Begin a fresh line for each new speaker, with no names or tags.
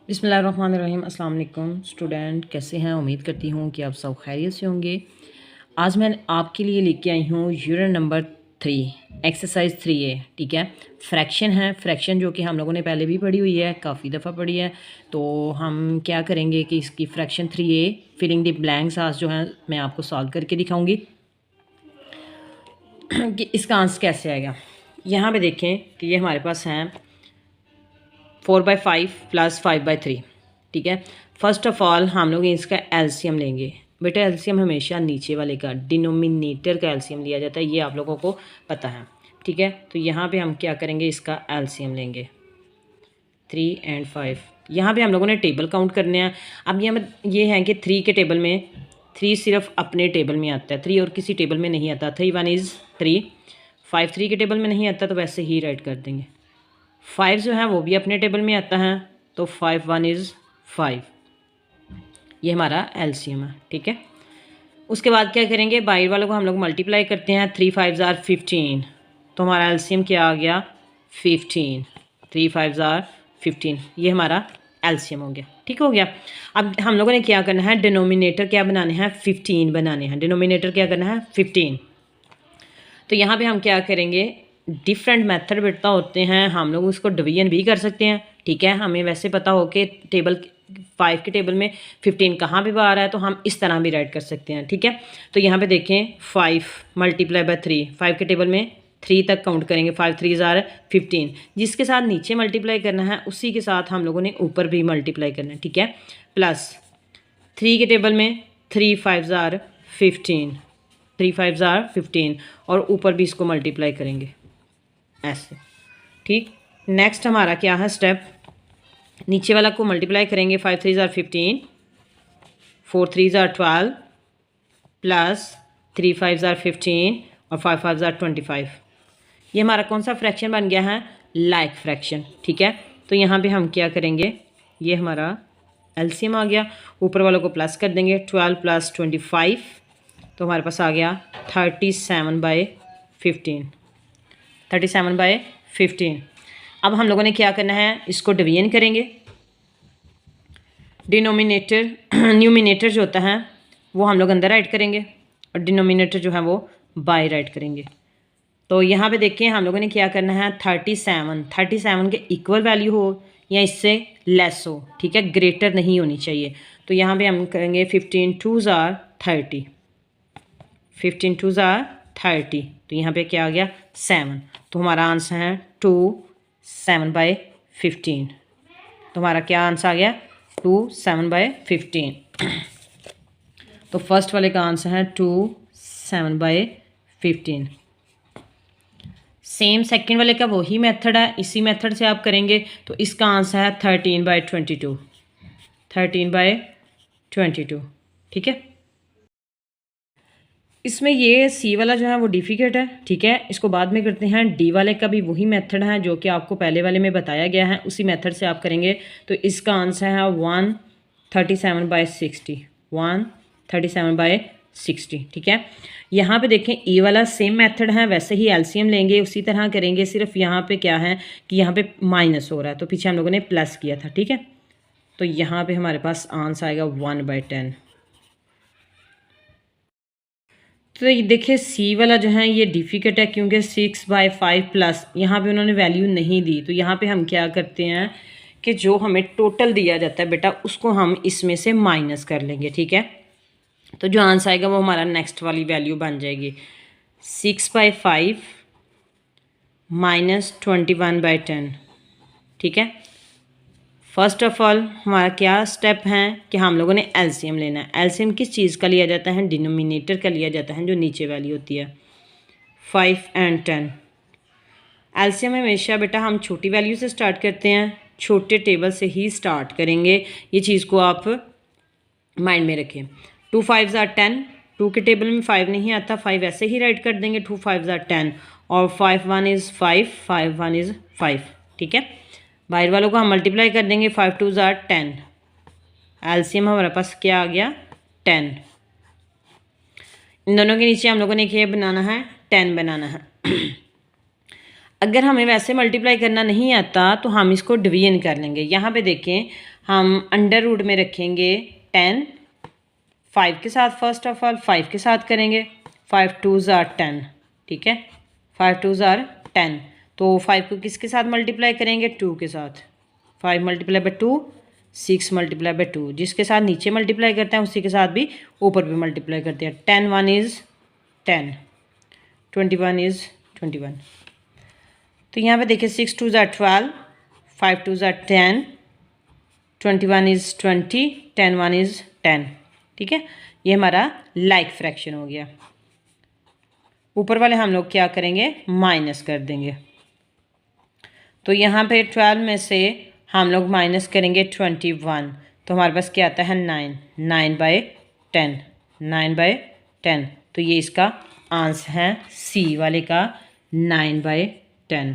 बिस्मिल्लाहिर्रहमानिर्रहीम। अस्सलाम वालेकुम स्टूडेंट, कैसे हैं? उम्मीद करती हूँ कि आप सब खैरियत से होंगे। आज मैं आपके लिए लेके आई हूँ यूनिट नंबर 3 एक्सरसाइज 3A। ठीक है, फ्रैक्शन है। फ्रैक्शन जो कि हम लोगों ने पहले भी पढ़ी हुई है, काफ़ी दफ़ा पढ़ी है। तो हम क्या करेंगे कि इसकी fraction 3A filling the blanks आज जो है मैं आपको सॉल्व करके दिखाऊँगी कि इसका आंसर कैसे आएगा। यहाँ पे देखें कि ये हमारे पास हैं 4/5 प्लस 5/3। ठीक है, फर्स्ट ऑफ ऑल हम लोग इसका एलसीएम लेंगे। बेटा एलसीएम हमेशा नीचे वाले का, डिनोमिनेटर का एलसीएम लिया जाता है, ये आप लोगों को पता है। ठीक है, तो यहाँ पे हम क्या करेंगे, इसका एलसीएम लेंगे 3 और 5। यहाँ पे हम लोगों ने टेबल काउंट करने हैं। अब ये है कि 3 के टेबल में 3 सिर्फ अपने टेबल में आता है, 3 और किसी टेबल में नहीं आता। 3 1 इज़ 3, 5 3 के टेबल में नहीं आता, तो वैसे ही राइट कर देंगे। 5 जो है वो भी अपने टेबल में आता है, तो 5 1 इज़ 5। ये हमारा एलसीएम है। ठीक है, उसके बाद क्या करेंगे, बाहर वालों को हम लोग मल्टीप्लाई करते हैं। 3 5 ज़ार 15, तो हमारा एलसीएम क्या आ गया 15। 3 5 ज़ार 15, ये हमारा एलसीएम हो गया। ठीक हो गया। अब हम लोगों ने क्या करना है, डिनोमिनेटर क्या बनाने हैं, 15 बनाने हैं। डिनोमिनेटर क्या करना है 15। तो यहाँ पे हम क्या करेंगे, डिफरेंट मेथड बेटा होते हैं, हम लोग उसको डिवीजन भी कर सकते हैं। ठीक है, हमें वैसे पता हो कि टेबल 5 के टेबल में 15 कहाँ पे आ रहा है, तो हम इस तरह भी राइट कर सकते हैं। ठीक है, तो यहाँ पे देखें 5 मल्टीप्लाई बाय 3, 5 के टेबल में 3 तक काउंट करेंगे। 5 3 ज़ार 15, जिसके साथ नीचे मल्टीप्लाई करना है उसी के साथ हम लोगों ने ऊपर भी मल्टीप्लाई करना है। ठीक है, प्लस 3 के टेबल में 3 5 ज़ार 15, 3 5 ज़ार 15, और ऊपर भी इसको मल्टीप्लाई करेंगे ऐसे। ठीक, नेक्स्ट हमारा क्या है स्टेप, नीचे वाला को मल्टीप्लाई करेंगे। 5 3 ज़ार 15, 4 3 ज़ार 12, प्लस 3 5 ज़ार 15 और 5 5 ज़ार 25। ये हमारा कौन सा फ्रैक्शन बन गया है, लाइक फ्रैक्शन। ठीक है, तो यहाँ पे हम क्या करेंगे, ये हमारा एलसीएम आ गया, ऊपर वालों को प्लस कर देंगे। 12 प्लस 25, तो हमारे पास आ गया 37/15। 37/15। अब हम लोगों ने क्या करना है, इसको डिवीजन करेंगे। डिनोमिनेटर न्यूमिनेटर जो होता है वो हम लोग अंदर राइट करेंगे, और डिनोमिनेटर जो है वो बाय राइट करेंगे। तो यहाँ पे देखिए हम लोगों ने क्या करना है, 37 के इक्वल वैल्यू हो या इससे लेस हो। ठीक है, ग्रेटर नहीं होनी चाहिए। तो यहाँ पे हम करेंगे 15 2 ज़ार 30, 15 2 ज़ार 30, तो यहाँ पे क्या आ गया 7। तो हमारा आंसर है 2 7/15। तो हमारा क्या आंसर आ गया 2 7/15। तो फर्स्ट वाले का आंसर है 2 7/15। सेम सेकंड वाले का वही मेथड है, इसी मेथड से आप करेंगे। तो इसका आंसर है 13/22, 13/22। ठीक है, इसमें ये सी वाला जो है वो डिफ़िकल्ट है। ठीक है, इसको बाद में करते हैं। डी वाले का भी वही मेथड है जो कि आपको पहले वाले में बताया गया है, उसी मेथड से आप करेंगे। तो इसका आंसर है 137/60, 137/60। ठीक है, यहाँ पे देखें ई वाला सेम मेथड है, वैसे ही एलसीएम लेंगे, उसी तरह करेंगे। सिर्फ यहाँ पे क्या है कि यहाँ पे माइनस हो रहा है, तो पीछे हम लोगों ने प्लस किया था। ठीक है, तो यहाँ पे हमारे पास आंसर आएगा 1/10। तो ये देखिए सी वाला जो है ये डिफ़िकल्ट है, क्योंकि 6/5 प्लस यहाँ पे उन्होंने वैल्यू नहीं दी। तो यहाँ पे हम क्या करते हैं कि जो हमें टोटल दिया जाता है बेटा, उसको हम इसमें से माइनस कर लेंगे। ठीक है, तो जो आंसर आएगा वो हमारा नेक्स्ट वाली वैल्यू बन जाएगी 6/5 माइनस 21/10। ठीक है, फर्स्ट ऑफ ऑल हमारा क्या स्टेप है कि हम लोगों ने एलसीएम लेना है। एलसीएम किस चीज़ का लिया जाता है, डिनोमिनेटर का लिया जाता है, जो नीचे वाली होती है 5 और 10। एलसीएम हमेशा बेटा हम छोटी वैल्यू से स्टार्ट करते हैं, छोटे टेबल से ही स्टार्ट करेंगे। ये चीज़ को आप माइंड में रखें। 2 5 ज़ार 10, 2 के टेबल में 5 नहीं आता, 5 ऐसे ही राइट कर देंगे। 2 5 ज़ार 10, और 5 1 इज़ 5, 5 1 इज़ 5। ठीक है, बाहर वालों को हम मल्टीप्लाई कर देंगे। 5 2 ज़ार 10, एलसीएम हमारे पास क्या आ गया 10। इन दोनों के नीचे हम लोगों ने क्या बनाना है, 10 बनाना है। अगर हमें वैसे मल्टीप्लाई करना नहीं आता तो हम इसको डिवीजन कर लेंगे। यहाँ पे देखें, हम अंडर रूट में रखेंगे 10, 5 के साथ फर्स्ट ऑफ ऑल 5 के साथ करेंगे, 5 2s are 10, ठीक है, 5 2s are 10। तो 5 को किसके साथ मल्टीप्लाई करेंगे? 2 के साथ। 5 मल्टीप्लाई बाई 2, 6 मल्टीप्लाई बाई 2। जिसके साथ नीचे मल्टीप्लाई करते हैं उसी के साथ भी ऊपर भी मल्टीप्लाई करते हैं। 10 1 इज़ 10, 21 इज़ 21। तो यहाँ पे देखिए 6 2s are 12, 5 2s are 10, 21 is 20, 10 1 is 10, ठीक है। ये हमारा लाइक फ्रैक्शन हो गया। ऊपर वाले हम लोग क्या करेंगे? माइनस कर देंगे। तो यहाँ पे 12 में से हम लोग माइनस करेंगे 21, तो हमारे पास क्या आता है? 9, 9/10, 9/10। तो ये इसका आंसर है सी वाले का 9/10।